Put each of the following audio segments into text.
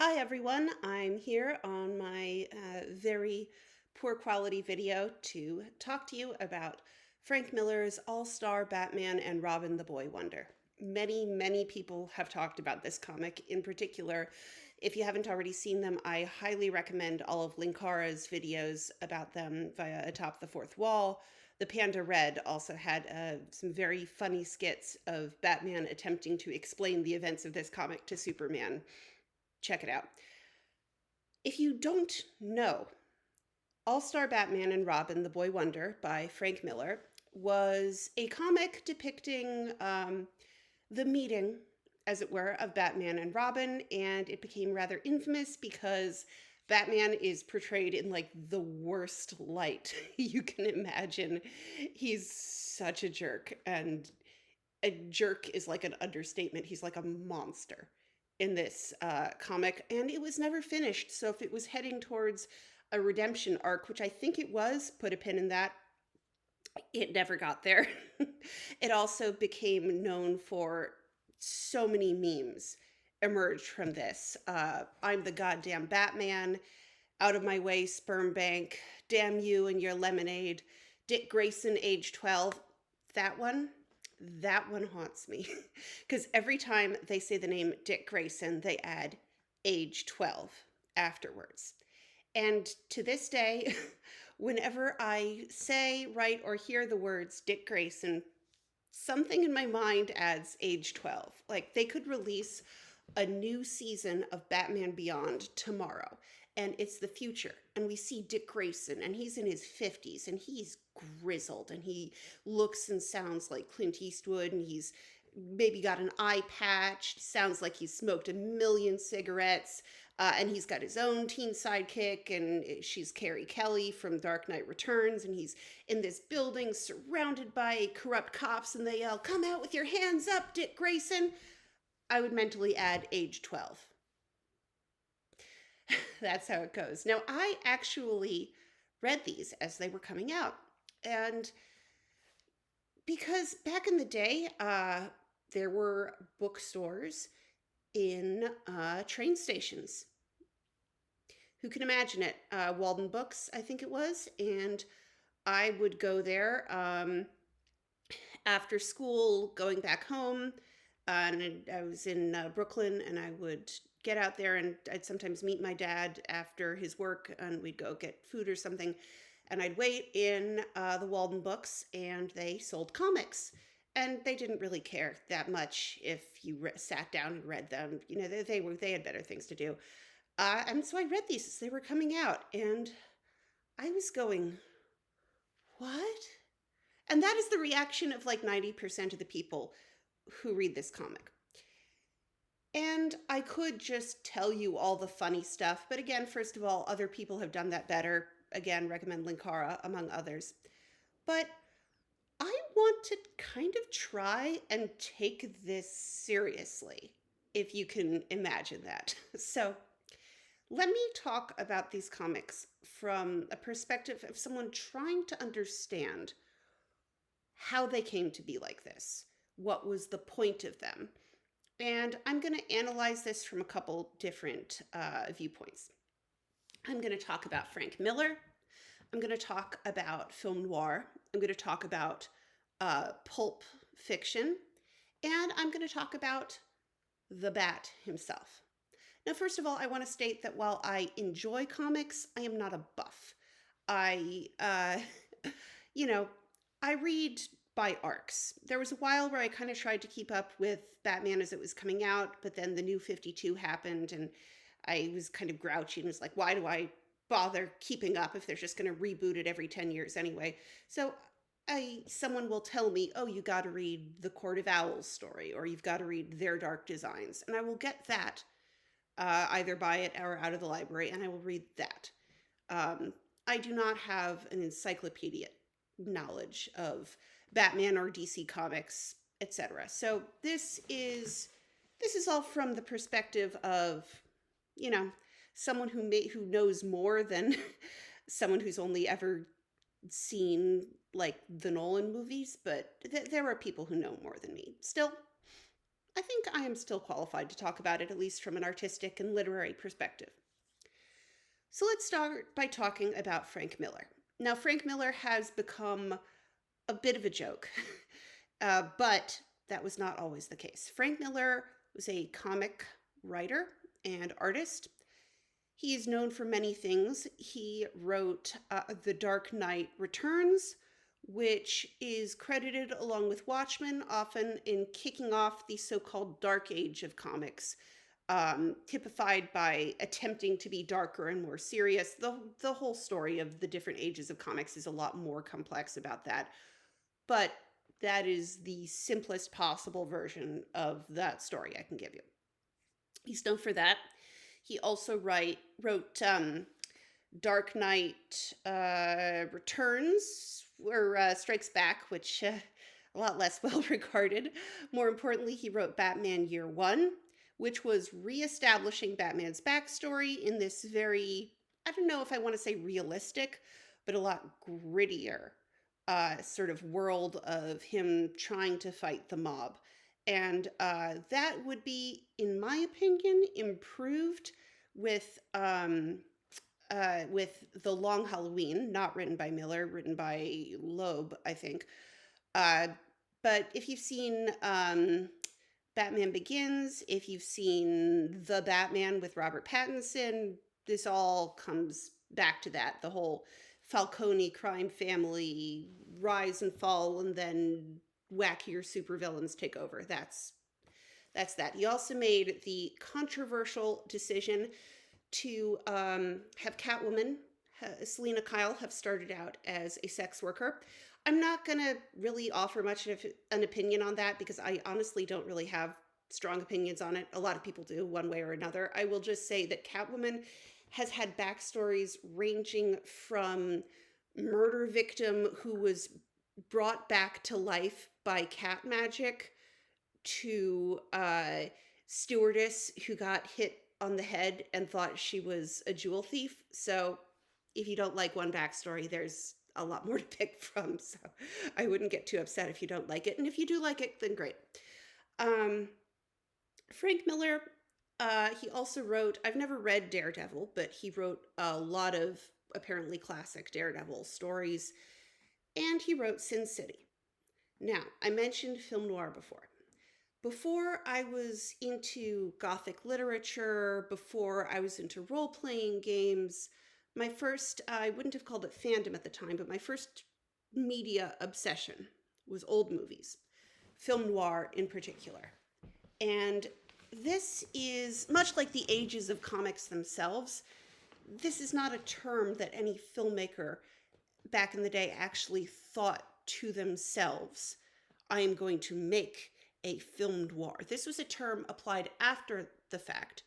Hi everyone, I'm here on my very poor quality video to talk to you about Frank Miller's All-Star Batman and Robin the Boy Wonder. Many people have talked about this comic in particular. If you haven't already seen them, I highly recommend all of Linkara's videos about them via Atop the Fourth Wall. The Panda Red also had some very funny skits of Batman attempting to explain the events of this comic to Superman. Check it out. If you don't know, All Star Batman and Robin the Boy Wonder by Frank Miller was a comic depicting the meeting, as it were, of Batman and Robin, and it became rather infamous because Batman is portrayed in like the worst light you can imagine. He's such a jerk, and a jerk is like an understatement. He's like a monster in this comic, and it was never finished. So if it was heading towards a redemption arc, which I think it was, put a pin in that, it never got there. It also became known for so many memes emerged from this. I'm the goddamn Batman, out of my way, sperm bank, damn you and your lemonade, Dick Grayson, age 12. That one, that one haunts me. Because every time they say the name Dick Grayson, they add age 12 afterwards. And to this day, whenever I say, write, or hear the words Dick Grayson, something in my mind adds age 12. Like they could release a new season of Batman Beyond tomorrow, and it's the future. And we see Dick Grayson, and he's in his 50s, and he's grizzled, and he looks and sounds like Clint Eastwood, and he's maybe got an eye patch, sounds like he's smoked a million cigarettes, and he's got his own teen sidekick, and she's Carrie Kelly from Dark Knight Returns, and he's in this building surrounded by corrupt cops, and they yell, "Come out with your hands up, Dick Grayson." I would mentally add age 12. That's how it goes. Now, I actually read these as they were coming out. And because back in the day, there were bookstores in train stations. Who can imagine it? Walden Books, I think it was. And I would go there after school, going back home. And I was in Brooklyn, and I would get out there, and I'd sometimes meet my dad after his work, and we'd go get food or something. And I'd wait in the Walden Books, and they sold comics. And they didn't really care that much if you sat down and read them. You know, they had better things to do. And so I read these as they were coming out, and I was going, "What?" And that is the reaction of like 90% of the people who read this comic. And I could just tell you all the funny stuff, but again, first of all, other people have done that better. Again, recommend Linkara, among others. But I want to kind of try and take this seriously, if you can imagine that. So let me talk about these comics from a perspective of someone trying to understand how they came to be like this. What was the point of them? And I'm going to analyze this from a couple different viewpoints. I'm going to talk about Frank Miller. I'm going to talk about film noir. I'm going to talk about pulp fiction. And I'm going to talk about the Bat himself. Now, first of all, I want to state that while I enjoy comics, I am not a buff. I, you know, I read by arcs. There was a while where I kind of tried to keep up with Batman as it was coming out, but then the new 52 happened, and I was kind of grouchy and was like, why do I bother keeping up if they're just going to reboot it every 10 years anyway? So someone will tell me, oh, you got to read the Court of Owls story, or you've got to read Their Dark Designs, and I will get that, either buy it or out of the library, and I will read that. I do not have an encyclopedia knowledge of Batman or DC Comics, etc. So this is all from the perspective of, you know, someone who knows more than someone who's only ever seen like the Nolan movies, but there are people who know more than me. Still, I think I am still qualified to talk about it, at least from an artistic and literary perspective. So let's start by talking about Frank Miller. Now, Frank Miller has become a bit of a joke, but that was not always the case. Frank Miller was a comic writer and artist. He is known for many things. He wrote The Dark Knight Returns, which is credited along with Watchmen, often in kicking off the so called Dark Age of comics, typified by attempting to be darker and more serious. The whole story of the different ages of comics is a lot more complex about that. But that is the simplest possible version of that story I can give you. He's known for that. He also wrote Dark Knight Returns or Strikes Back, which a lot less well regarded. More importantly, he wrote Batman Year One, which was reestablishing Batman's backstory in this very, I don't know if I want to say realistic, but a lot grittier sort of world of him trying to fight the mob. And that would be, in my opinion, improved with The Long Halloween, not written by Miller, written by Loeb, I think. Uh, but if you've seen Batman Begins, if you've seen The Batman with Robert Pattinson, this all comes back to that. The whole Falcone crime family rise and fall, and then wackier supervillains take over. That's that. He also made the controversial decision to have Catwoman, Selena Kyle, have started out as a sex worker. I'm not going to really offer much of an opinion on that because I honestly don't really have strong opinions on it. A lot of people do, one way or another. I will just say that Catwoman has had backstories ranging from murder victim who was brought back to life by cat magic to stewardess who got hit on the head and thought she was a jewel thief. So if you don't like one backstory, there's a lot more to pick from. So I wouldn't get too upset if you don't like it. And if you do like it, then great. Frank Miller, he also wrote, I've never read Daredevil, but he wrote a lot of apparently classic Daredevil stories. And he wrote Sin City. Now, I mentioned film noir before. Before I was into Gothic literature, before I was into role playing games, my first, I wouldn't have called it fandom at the time, but my first media obsession was old movies, film noir in particular. And this is much like the ages of comics themselves. This is not a term that any filmmaker back in the day actually thought to themselves, I am going to make a film noir. This was a term applied after the fact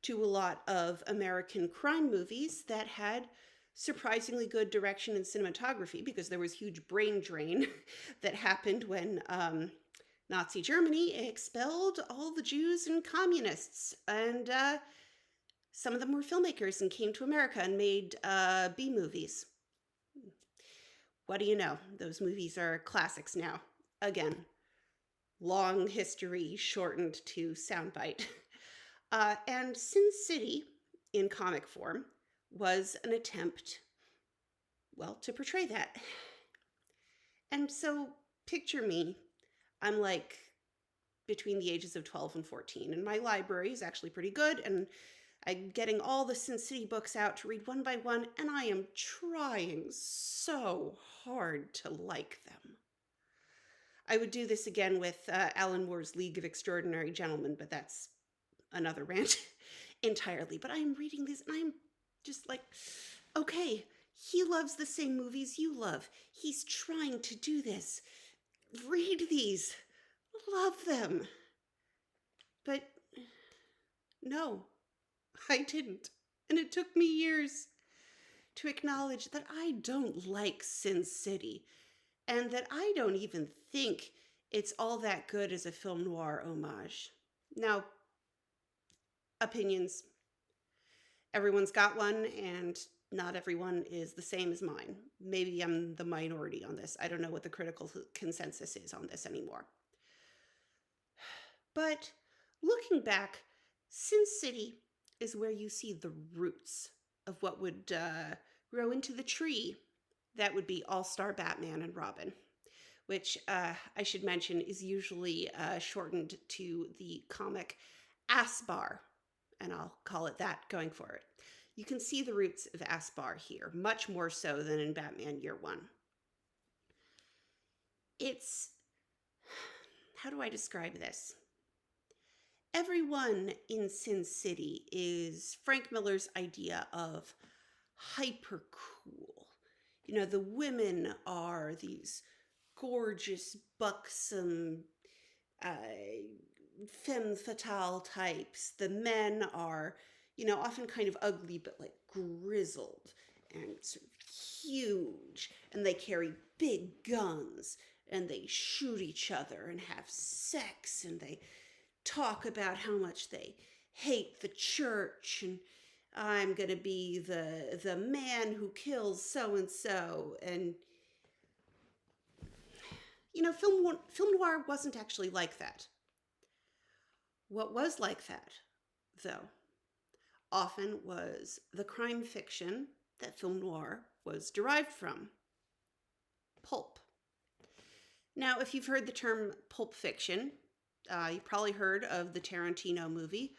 to a lot of American crime movies that had surprisingly good direction and cinematography because there was huge brain drain that happened when Nazi Germany expelled all the Jews and communists. And some of them were filmmakers and came to America and made B movies. What do you know? Those movies are classics now. Again, long history shortened to soundbite. And Sin City, in comic form, was an attempt, well, to portray that. And so picture me, I'm like between the ages of 12 and 14, and my library is actually pretty good, and I'm getting all the Sin City books out to read one by one, and I am trying so hard to like them. I would do this again with Alan Moore's League of Extraordinary Gentlemen, but that's another rant entirely. But I'm reading this and I'm just like, okay, he loves the same movies you love. He's trying to do this. Read these. Love them. But no, I didn't. And it took me years to acknowledge that I don't like Sin City and that I don't even think it's all that good as a film noir homage. Now, opinions. Everyone's got one, and not everyone is the same as mine. Maybe I'm the minority on this. I don't know what the critical consensus is on this anymore. But looking back, Sin City is where you see the roots of what would grow into the tree that would be All Star Batman and Robin, which I should mention is usually shortened to the comic Asbar, and I'll call it that going forward. You can see the roots of Asbar here, much more so than in Batman Year One. It's, how do I describe this? Everyone in Sin City is Frank Miller's idea of hyper cool. You know, the women are these gorgeous, buxom, uh, femme fatale types. The men are, often kind of ugly, but like grizzled and sort of huge. And they carry big guns and they shoot each other and have sex and they talk about how much they hate the church and I'm going to be the man who kills so and so. And film noir wasn't actually like that. What was like that, though, often was the crime fiction that film noir was derived from. Pulp. Now, if you've heard the term pulp fiction, you've probably heard of the Tarantino movie,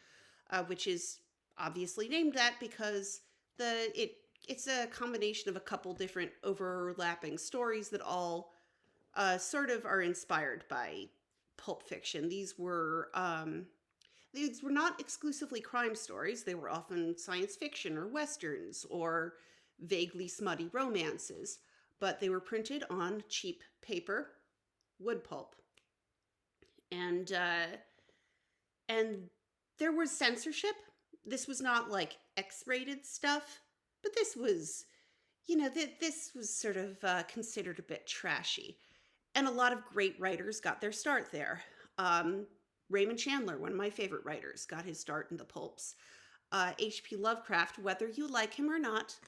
which is obviously named that because it's a combination of a couple different overlapping stories that all sort of are inspired by pulp fiction. These were not exclusively crime stories. They were often science fiction or westerns or vaguely smutty romances, but they were printed on cheap paper, wood pulp, and there was censorship. This was not like X-rated stuff, but this was, this was sort of considered a bit trashy. And a lot of great writers got their start there. Raymond Chandler, one of my favorite writers, got his start in the pulps. H.P. Lovecraft, whether you like him or not,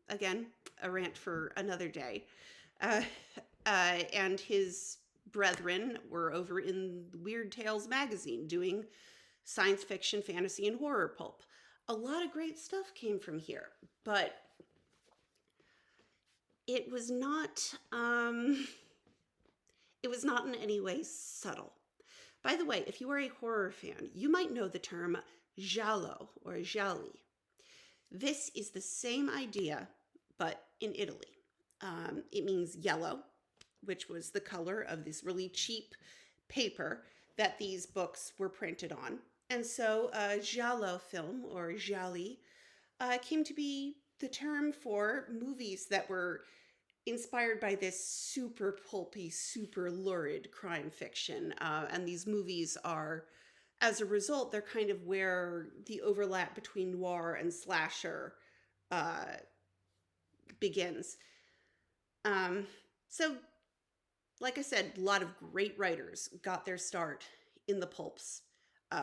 again, a rant for another day, and his brethren were over in Weird Tales magazine doing science fiction, fantasy, and horror pulp. A lot of great stuff came from here, but it was not in any way subtle. By the way, if you are a horror fan, you might know the term giallo or gialli. This is the same idea, but in Italy. It means yellow, which was the color of this really cheap paper that these books were printed on. And so giallo film or gialli came to be the term for movies that were inspired by this super pulpy, super lurid crime fiction. And these movies are, as a result, they're kind of where the overlap between noir and slasher begins. So, like I said, a lot of great writers got their start in the pulps.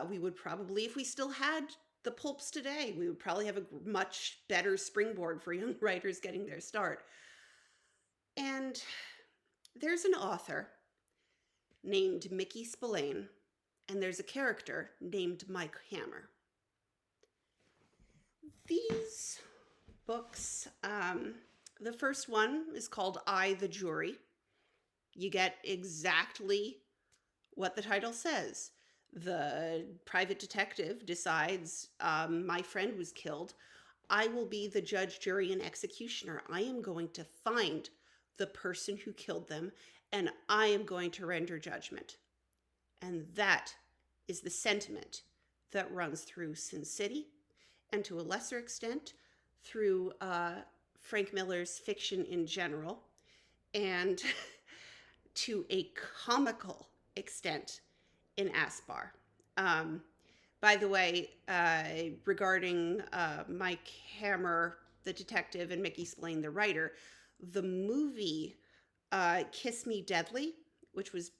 We would probably, if we still had the pulps today, we would probably have a much better springboard for young writers getting their start. And there's an author named Mickey Spillane, and there's a character named Mike Hammer. These books, the first one is called I, the Jury. You get exactly what the title says. The private detective decides, my friend was killed. I will be the judge, jury, and executioner. I am going to find the person who killed them, and I am going to render judgment. And that is the sentiment that runs through Sin City, and to a lesser extent, through Frank Miller's fiction in general, and to a comical extent in Asbar. By the way, regarding Mike Hammer, the detective, and Mickey Spillane, the writer, the movie Kiss Me Deadly, which was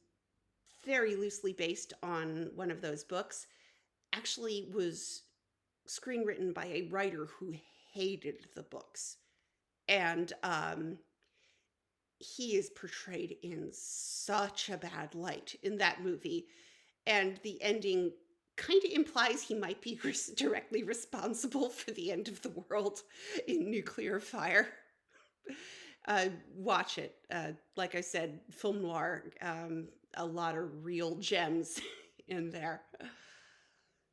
very loosely based on one of those books, actually was screenwritten by a writer who hated the books. And he is portrayed in such a bad light in that movie. And the ending kind of implies he might be directly responsible for the end of the world in nuclear fire. Watch it. Like I said, film noir, a lot of real gems in there.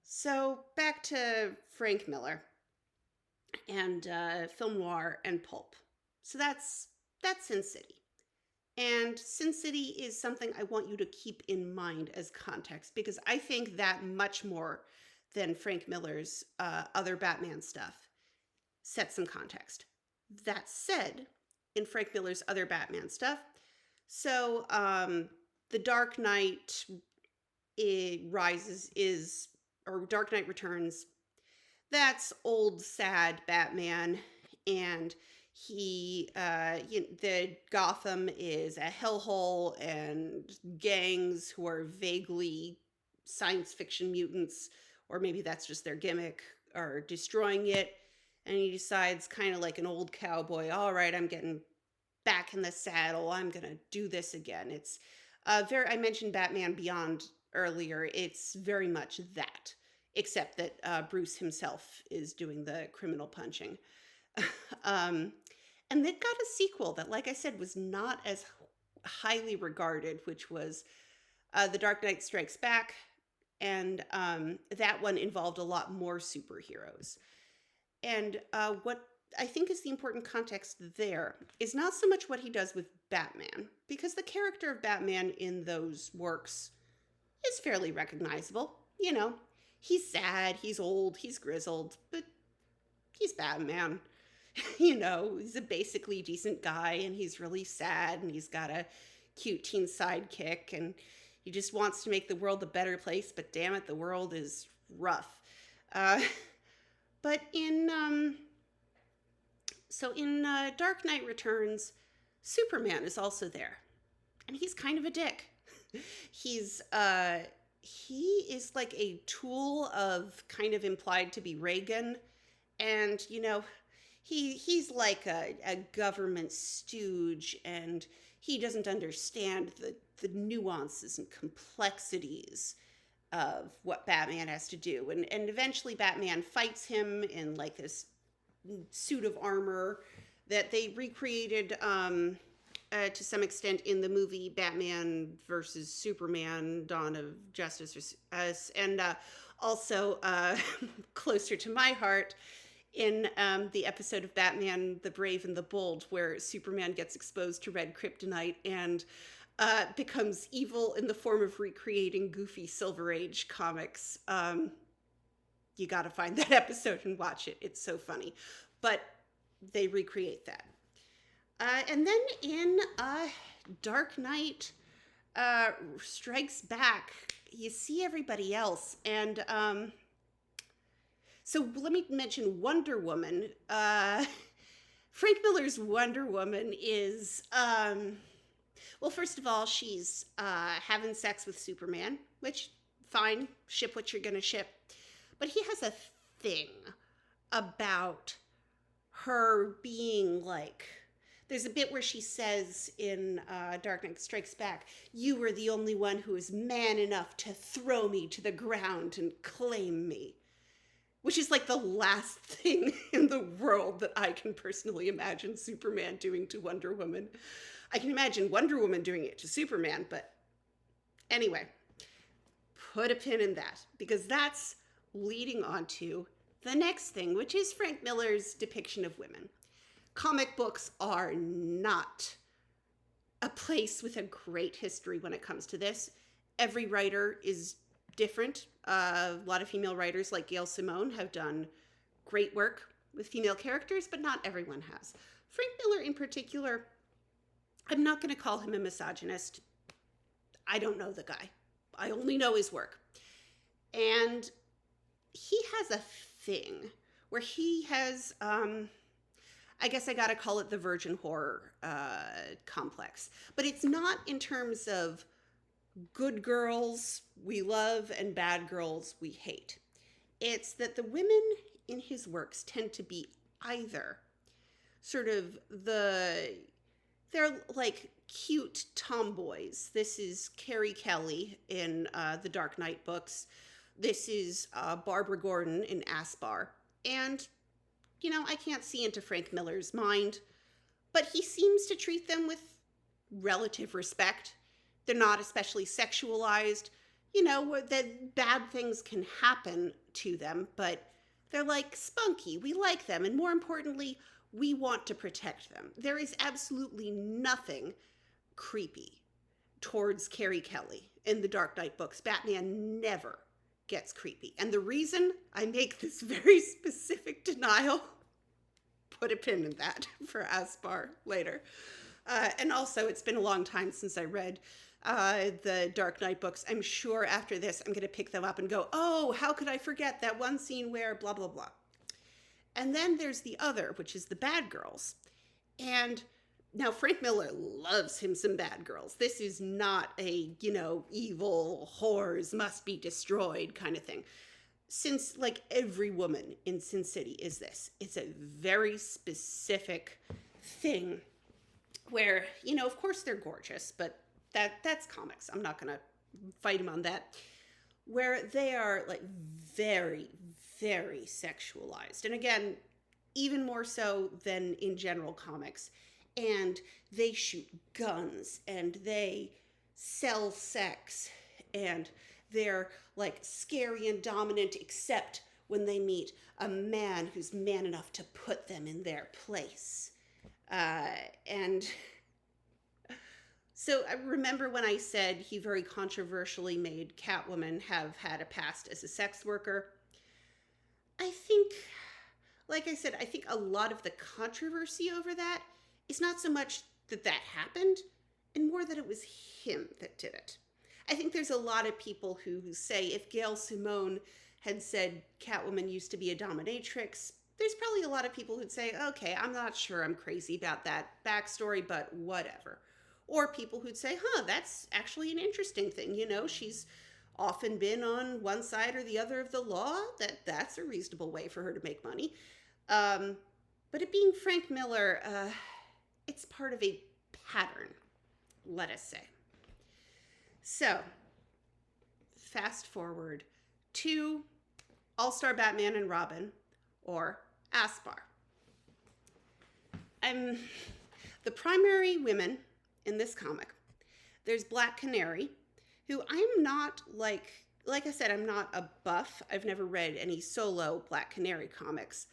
So back to Frank Miller and film noir and pulp. So that's Sin City. And Sin City is something I want you to keep in mind as context because I think that much more than Frank Miller's other Batman stuff sets some context. That said, in Frank Miller's other Batman stuff, so the Dark Knight rises is or Dark Knight Returns. That's old sad Batman, and the Gotham is a hellhole, and gangs who are vaguely science fiction mutants, or maybe that's just their gimmick, are destroying it. And he decides, kind of like an old cowboy, all right, I'm getting back in the saddle. I'm gonna do this again. It's I mentioned Batman Beyond earlier. It's very much that, except that Bruce himself is doing the criminal punching. um, and they got a sequel that, like I said, was not as highly regarded, which was The Dark Knight Strikes Back. And that one involved a lot more superheroes. And what I think is the important context there is not so much what he does with Batman, because the character of Batman in those works is fairly recognizable. You know, he's sad, he's old, he's grizzled, but he's Batman. You know, he's a basically decent guy, and he's really sad, and he's got a cute teen sidekick, and he just wants to make the world a better place, but damn it, the world is rough. Uh, but in Dark Knight Returns, Superman is also there, and he's kind of a dick. He's he is like a tool of kind of implied to be Reagan, and you know, he's like a government stooge, and he doesn't understand the nuances and complexities of what Batman has to do. And eventually Batman fights him in like this suit of armor that they recreated to some extent in the movie Batman versus Superman: Dawn of Justice, and also closer to my heart in the episode of Batman the Brave and the Bold, where Superman gets exposed to red kryptonite and becomes evil in the form of recreating goofy Silver Age comics. You got to find that episode and watch it. It's so funny. But they recreate that. And then in Dark Knight Strikes Back, you see everybody else. And so let me mention Wonder Woman. Frank Miller's Wonder Woman is, well, first of all, she's having sex with Superman, which, fine, ship what you're going to ship. But he has a thing about her being like, there's a bit where she says in Dark Knight Strikes Back, you were the only one who was man enough to throw me to the ground and claim me. Which is like the last thing in the world that I can personally imagine Superman doing to Wonder Woman. I can imagine Wonder Woman doing it to Superman, but anyway, put a pin in that, because that's leading on to the next thing, which is Frank Miller's depiction of women. Comic books are not a place with a great history when it comes to this. Every writer is different. A lot of female writers like Gail Simone have done great work with female characters, but not everyone has. Frank Miller in particular, I'm not going to call him a misogynist. I don't know the guy. I only know his work. And he has a thing where he has, I guess I got to call it the virgin horror complex. But it's not in terms of good girls we love and bad girls we hate. It's that the women in his works tend to be either sort of the they're like cute tomboys. This is Carrie Kelly in the Dark Knight books. This is Barbara Gordon in Aspar. And, you know, I can't see into Frank Miller's mind, but he seems to treat them with relative respect. They're not especially sexualized. You know, that bad things can happen to them, but they're like spunky. We like them. And more importantly, we want to protect them. There is absolutely nothing creepy towards Carrie Kelly in the Dark Knight books. Batman never gets creepy. And the reason I make this very specific denial, put a pin in that for Aspar later. And also, it's been a long time since I read the Dark Knight books. I'm sure after this, I'm going to pick them up and go, oh, how could I forget that one scene where blah, blah, blah. And then there's the other, which is the bad girls. And now Frank Miller loves him some bad girls. This is not a, you know, evil whores must be destroyed kind of thing. Since like every woman in Sin City is this, it's a very specific thing where, you know, of course they're gorgeous, but that's comics. I'm not going to fight him on that. Where they are like very, very sexualized. And again, even more so than in general comics. And they shoot guns and they sell sex and they're like scary and dominant, except when they meet a man who's man enough to put them in their place. And so I remember when I said he very controversially made Catwoman have had a past as a sex worker. I think, like I said, I think a lot of the controversy over that is not so much that that happened, and more that it was him that did it. I think there's a lot of people who say if Gail Simone had said Catwoman used to be a dominatrix, there's probably a lot of people who'd say, okay, I'm not sure I'm crazy about that backstory, but whatever. Or people who'd say, that's actually an interesting thing. You know, she's often been on one side or the other of the law. That's a reasonable way for her to make money. But it being Frank Miller, it's part of a pattern, let us say. So, fast forward to All-Star Batman and Robin, or Aspar. The primary women in this comic. There's Black Canary, who I'm not like I said, I'm not a buff. I've never read any solo Black Canary comics,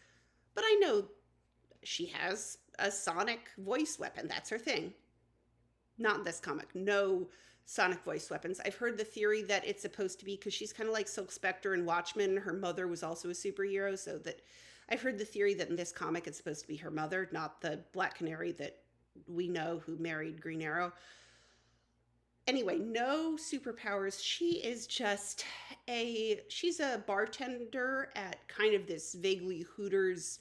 but I know she has a sonic voice weapon. That's her thing. Not in this comic. No sonic voice weapons. I've heard the theory that it's supposed to be because she's kind of like Silk Spectre and Watchmen. Her mother was also a superhero, so that I've heard the theory that in this comic it's supposed to be her mother, not the Black Canary that we know who married Green Arrow. Anyway, no superpowers. She is just she's a bartender at kind of this vaguely Hooters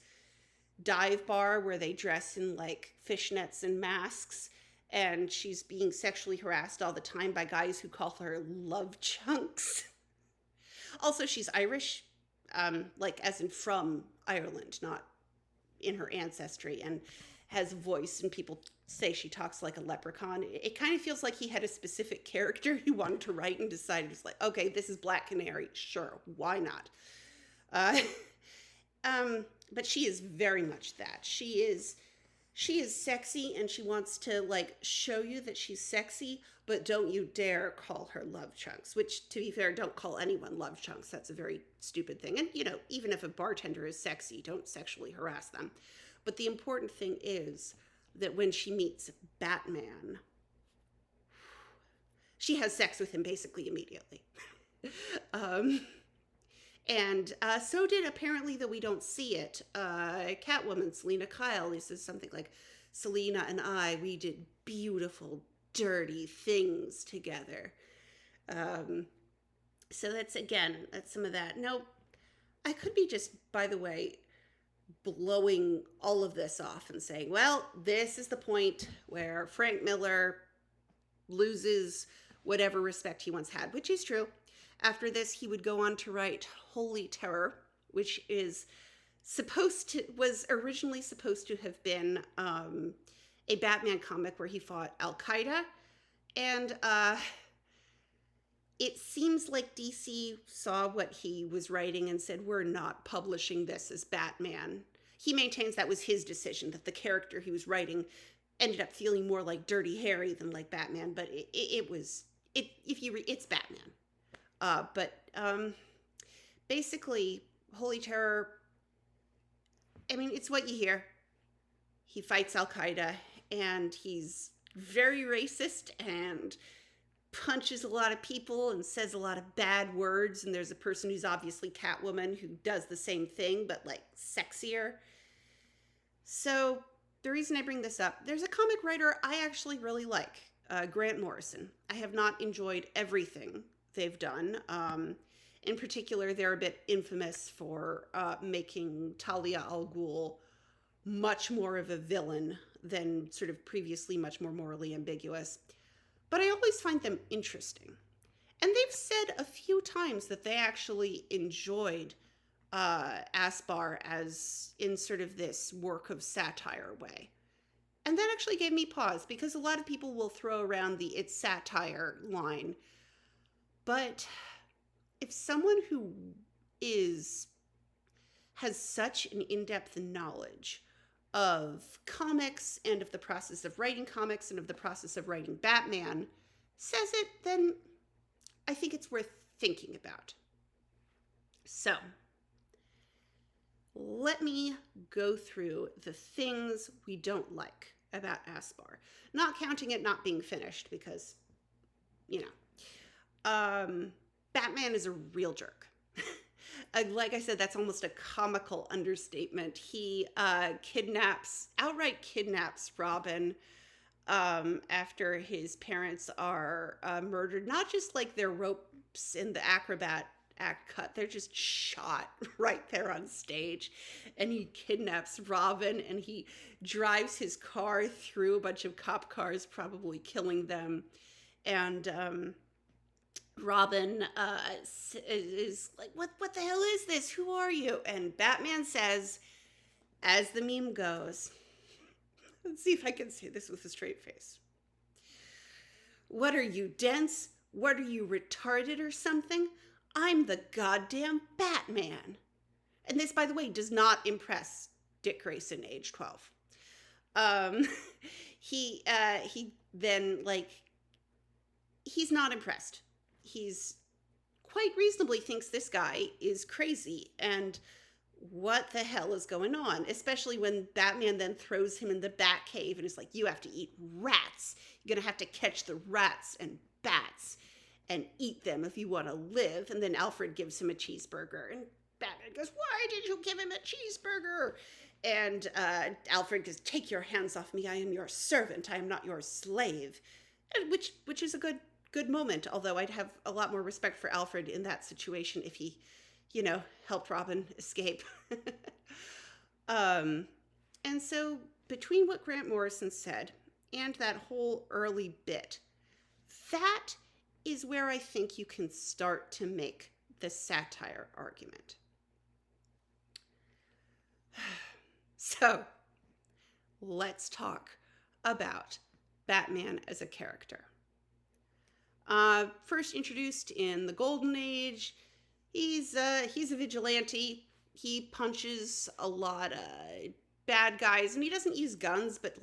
dive bar where they dress in like fishnets and masks. And she's being sexually harassed all the time by guys who call her love chunks. Also, she's Irish, like as in from Ireland, not in her ancestry, and has a voice, and people say she talks like a leprechaun. It kind of feels like he had a specific character he wanted to write and decided, just like, okay, this is Black Canary. Sure, why not? But she is very much that. She is sexy, and she wants to like show you that she's sexy, but don't you dare call her love chunks, which, to be fair, don't call anyone love chunks. That's a very stupid thing. And, you know, even if a bartender is sexy, don't sexually harass them. But the important thing is that when she meets Batman, she has sex with him basically immediately. And so did, apparently, though we don't see it, Catwoman, Selena Kyle. This is something like, Selena and I, we did beautiful, dirty things together. So that's some of that. No, I could be just, by the way, blowing all of this off and saying, well, this is the point where Frank Miller loses whatever respect he once had, which is true. After this, he would go on to write Holy Terror, which was originally supposed to have been a Batman comic where he fought Al-Qaeda. And it seems like DC saw what he was writing and said, we're not publishing this as Batman. He maintains that was his decision, that the character he was writing ended up feeling more like Dirty Harry than like Batman, but it's Batman. But basically, Holy Terror, I mean, it's what you hear. He fights Al-Qaeda, and he's very racist and punches a lot of people and says a lot of bad words. And there's a person who's obviously Catwoman who does the same thing, but like sexier. So the reason I bring this up, there's a comic writer I actually really like, Grant Morrison. I have not enjoyed everything they've done. In particular, they're a bit infamous for making Talia al Ghul much more of a villain than sort of previously much more morally ambiguous. But I always find them interesting. And they've said a few times that they actually enjoyed Aspar as in sort of this work of satire way. And that actually gave me pause, because a lot of people will throw around the it's satire line. But if someone who has such an in-depth knowledge of comics and of the process of writing comics and of the process of writing Batman says it, then I think it's worth thinking about. So let me go through the things we don't like about Aspar, not counting it not being finished, because, Batman is a real jerk. Like I said, that's almost a comical understatement. He outright kidnaps Robin after his parents are murdered. Not just like their ropes in the Acrobat Act cut, they're just shot right there on stage. And he kidnaps Robin, and he drives his car through a bunch of cop cars, probably killing them. And Robin is like, what the hell is this? Who are you? And Batman says, as the meme goes, let's see if I can say this with a straight face. What are you, dense? What are you, retarded or something? I'm the goddamn Batman. And this, by the way, does not impress Dick Grayson, age 12. He then, he's not impressed. He's quite reasonably thinks this guy is crazy, and what the hell is going on? Especially when Batman then throws him in the Batcave and is like, you have to eat rats. You're gonna have to catch the rats and bats and eat them if you want to live. And then Alfred gives him a cheeseburger, and Batman goes, why did you give him a cheeseburger? And Alfred goes, take your hands off me. I am your servant. I am not your slave. And which is a good moment, although I'd have a lot more respect for Alfred in that situation if he, helped Robin escape. And so between what Grant Morrison said and that whole early bit, that is where I think you can start to make the satire argument. So let's talk about Batman as a character. First introduced in the Golden Age, he's a vigilante. He punches a lot of bad guys, and he doesn't use guns, but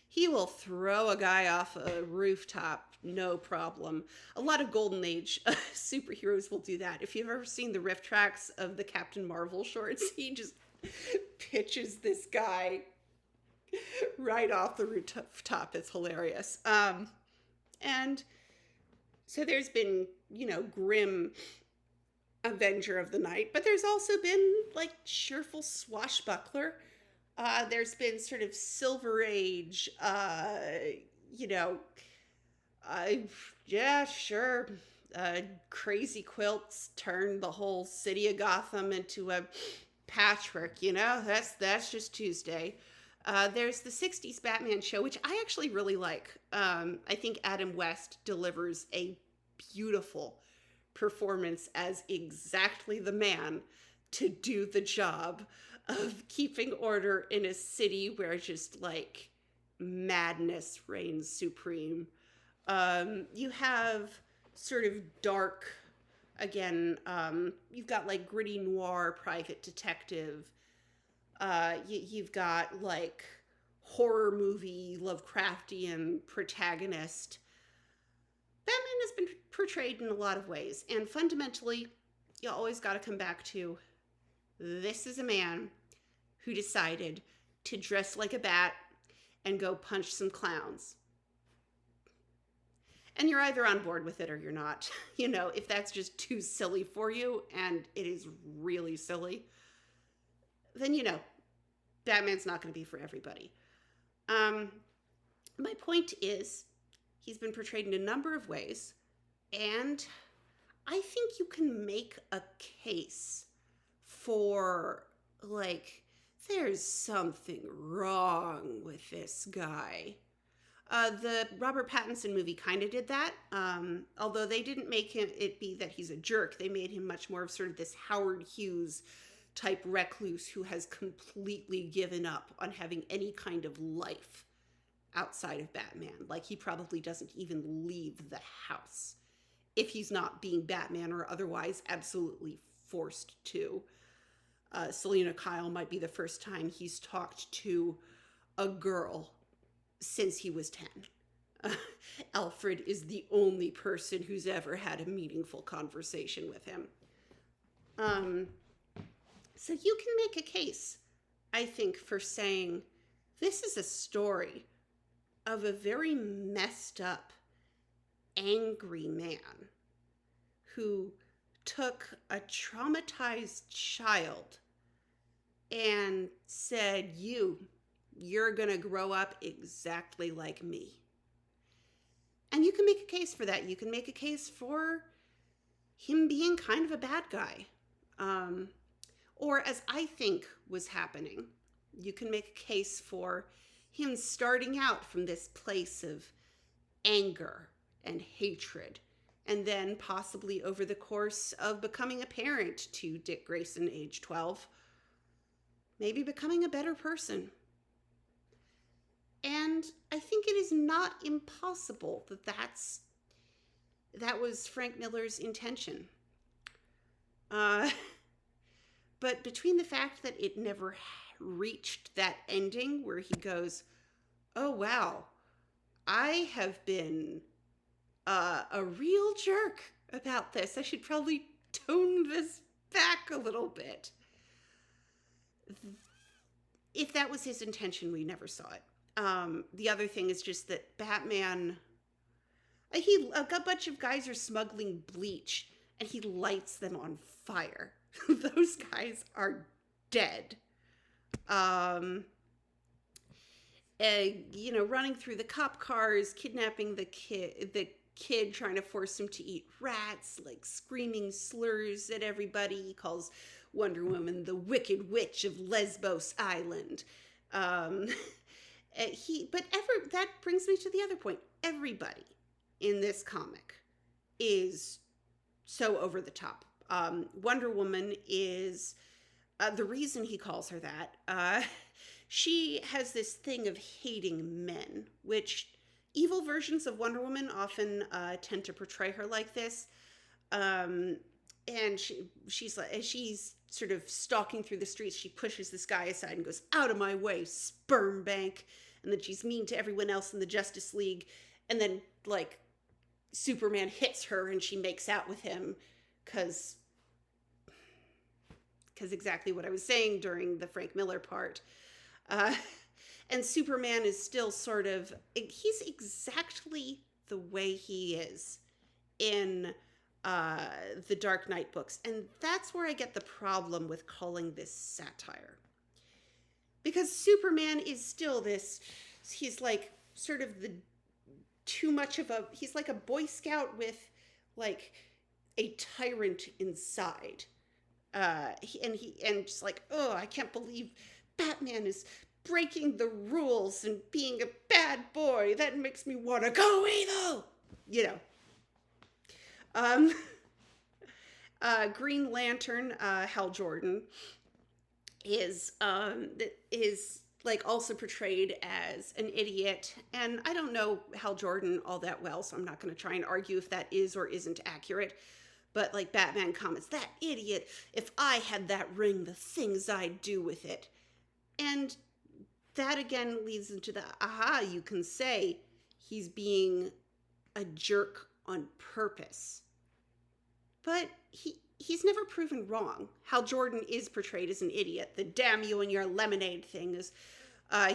he will throw a guy off a rooftop, no problem. A lot of Golden Age superheroes will do that. If you've ever seen the riff tracks of the Captain Marvel shorts, he just pitches this guy right off the rooftop. It's hilarious. And so there's been, grim Avenger of the Night, but there's also been cheerful swashbuckler. There's been sort of Silver Age, yeah, sure. Crazy quilts turn the whole city of Gotham into a patchwork, that's just Tuesday. There's the 60s Batman show, which I actually really like. I think Adam West delivers a beautiful performance as exactly the man to do the job of keeping order in a city where just madness reigns supreme. You have sort of dark, again, you've got like gritty noir private detective. You've got like horror movie Lovecraftian protagonist. Batman has been portrayed in a lot of ways, and fundamentally, you always got to come back to this is a man who decided to dress like a bat and go punch some clowns. And you're either on board with it or you're not. You know, if that's just too silly for you, and it is really silly, then you know, Batman's not going to be for everybody. My point is, he's been portrayed in a number of ways, and I think you can make a case for, like, there's something wrong with this guy. The Robert Pattinson movie kind of did that, although they didn't make it be that he's a jerk. They made him much more of sort of this Howard Hughes type recluse who has completely given up on having any kind of life outside of Batman. Like, he probably doesn't even leave the house if he's not being Batman or otherwise absolutely forced to. Selena Kyle might be the first time he's talked to a girl since he was 10. Alfred is the only person who's ever had a meaningful conversation with him. So you can make a case, I think, for saying this is a story of a very messed up, angry man who took a traumatized child and said, you're going to grow up exactly like me. And you can make a case for that. You can make a case for him being kind of a bad guy. Or as I think was happening, you can make a case for him starting out from this place of anger and hatred, and then possibly over the course of becoming a parent to Dick Grayson, age 12, maybe becoming a better person. And I think it is not impossible that was Frank Miller's intention. But between the fact that it never reached that ending where he goes, oh, wow, I have been a real jerk about this. I should probably tone this back a little bit. If that was his intention, we never saw it. The other thing is just that Batman, a bunch of guys are smuggling bleach and he lights them on fire. Those guys are dead. Running through the cop cars, kidnapping the kid, trying to force him to eat rats, like screaming slurs at everybody. He calls Wonder Woman the Wicked Witch of Lesbos Island. That brings me to the other point. Everybody in this comic is so over the top. Wonder Woman is the reason he calls her that. She has this thing of hating men, which evil versions of Wonder Woman often tend to portray her like this. And she's like, as she's sort of stalking through the streets, she pushes this guy aside and goes, out of my way, sperm bank. And then she's mean to everyone else in the Justice League. And then, like, Superman hits her and she makes out with him because exactly what I was saying during the Frank Miller part. And Superman is still sort of, he's exactly the way he is in the Dark Knight books. And that's where I get the problem with calling this satire. Because Superman is still this, he's like sort of he's like a Boy Scout with like a tyrant inside. And just like, oh, I can't believe Batman is breaking the rules and being a bad boy. That makes me want to go evil, Green Lantern, Hal Jordan, is like also portrayed as an idiot. And I don't know Hal Jordan all that well, so I'm not going to try and argue if that is or isn't accurate. But like Batman comments, that idiot, if I had that ring, the things I'd do with it. And that again leads into the aha, you can say he's being a jerk on purpose. But he's never proven wrong. Hal Jordan is portrayed as an idiot. The damn you and your lemonade thing is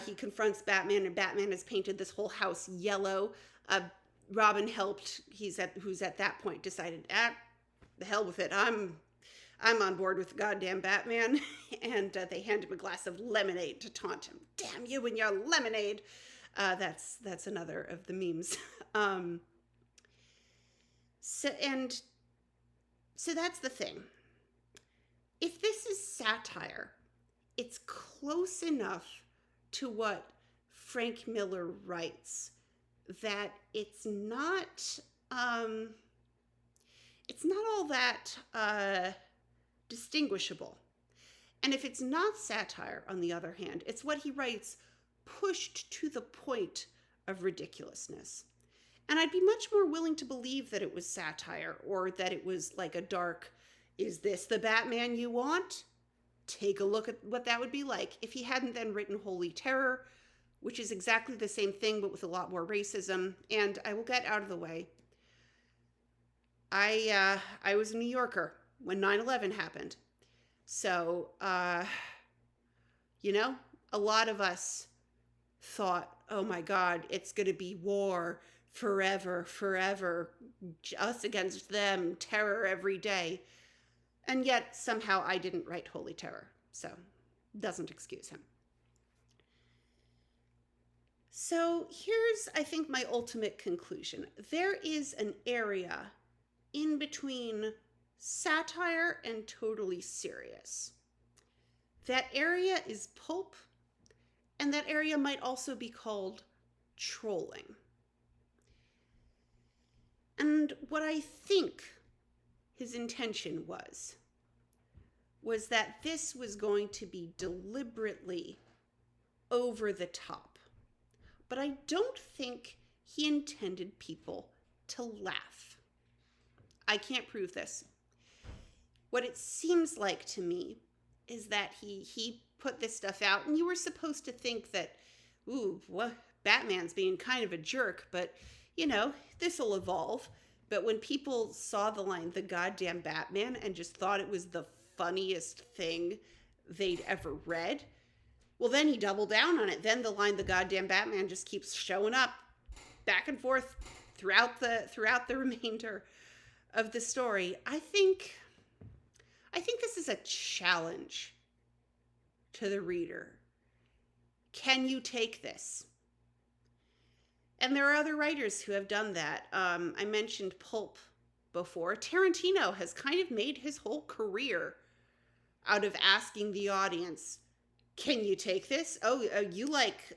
he confronts Batman, and Batman has painted this whole house yellow. Robin helped. Who's at that point decided, the hell with it. I'm on board with the goddamn Batman. And they hand him a glass of lemonade to taunt him. Damn you and your lemonade. That's another of the memes. So that's the thing. If this is satire, it's close enough to what Frank Miller writes that it's not all that distinguishable. And if it's not satire, on the other hand, it's what he writes pushed to the point of ridiculousness. And I'd be much more willing to believe that it was satire, or that it was like a dark, is this the Batman you want? Take a look at what that would be like if he hadn't then written Holy Terror, which is exactly the same thing but with a lot more racism. And I will get out of the way. I was a New Yorker when 9/11 happened. So, a lot of us thought, oh my God, it's going to be war forever, us against them, terror every day. And yet somehow I didn't write Holy Terror, so doesn't excuse him. So here's, I think, my ultimate conclusion. There is an area in between satire and totally serious. That area is pulp, and that area might also be called trolling. And what I think his intention was that this was going to be deliberately over the top. But I don't think he intended people to laugh. I can't prove this. What it seems like to me is that he put this stuff out, and you were supposed to think that, Batman's being kind of a jerk, but, this'll evolve. But when people saw the line, the goddamn Batman, and just thought it was the funniest thing they'd ever read, well, then he doubled down on it. Then the line, the goddamn Batman, just keeps showing up back and forth throughout the remainder of the story. I think this is a challenge to the reader. Can you take this? And there are other writers who have done that. I mentioned pulp before. Tarantino has kind of made his whole career out of asking the audience, can you take this? Oh, you like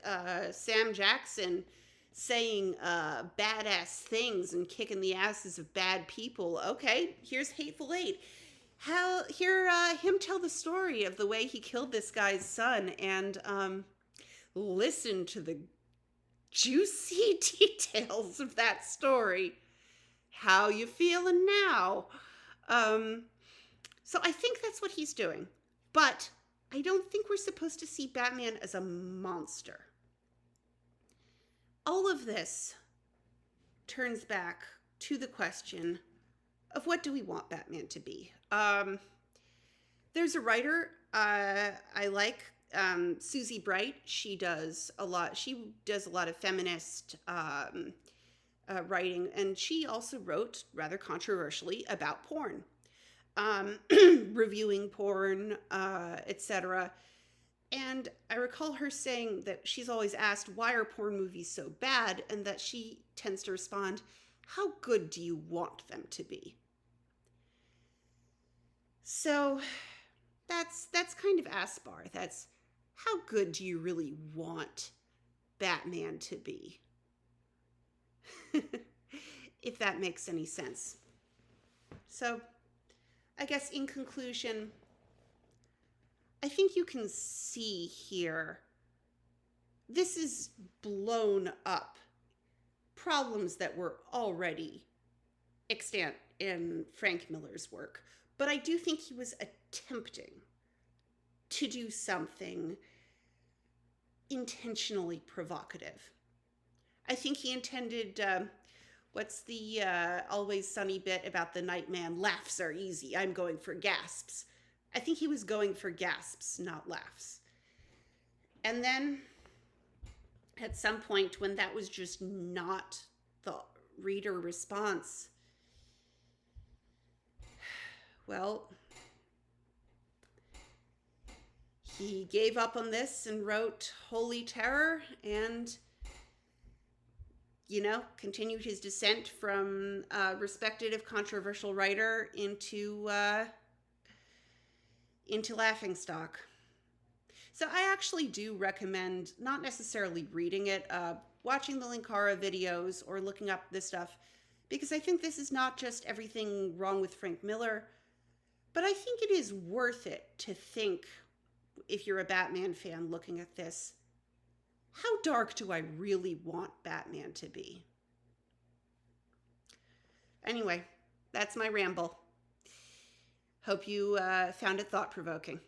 Sam Jackson saying badass things and kicking the asses of bad people. Okay, here's Hateful Eight. Hear him tell the story of the way he killed this guy's son, and listen to the juicy details of that story. How you feeling now? So I think that's what he's doing. But I don't think we're supposed to see Batman as a monster. All of this turns back to the question of what do we want Batman to be? There's a writer I like, Susie Bright. She does a lot of feminist writing, and she also wrote, rather controversially, about porn, reviewing porn, etc. And I recall her saying that she's always asked, why are porn movies so bad? And that she tends to respond, how good do you want them to be? So that's kind of Aspar. That's how good do you really want Batman to be? If that makes any sense. So I guess in conclusion, I think you can see here this is blown up problems that were already extant in Frank Miller's work. But I do think he was attempting to do something intentionally provocative. I think he intended, what's the Always Sunny bit about the night man? Laughs are easy. I'm going for gasps. I think he was going for gasps, not laughs. And then at some point, when that was just not the reader response, well, he gave up on this and wrote Holy Terror and, continued his descent from a respected, if controversial writer into laughingstock. So I actually do recommend not necessarily reading it, watching the Linkara videos or looking up this stuff, because I think this is not just everything wrong with Frank Miller, but I think it is worth it to think, if you're a Batman fan looking at this, how dark do I really want Batman to be? Anyway, that's my ramble. Hope you found it thought-provoking.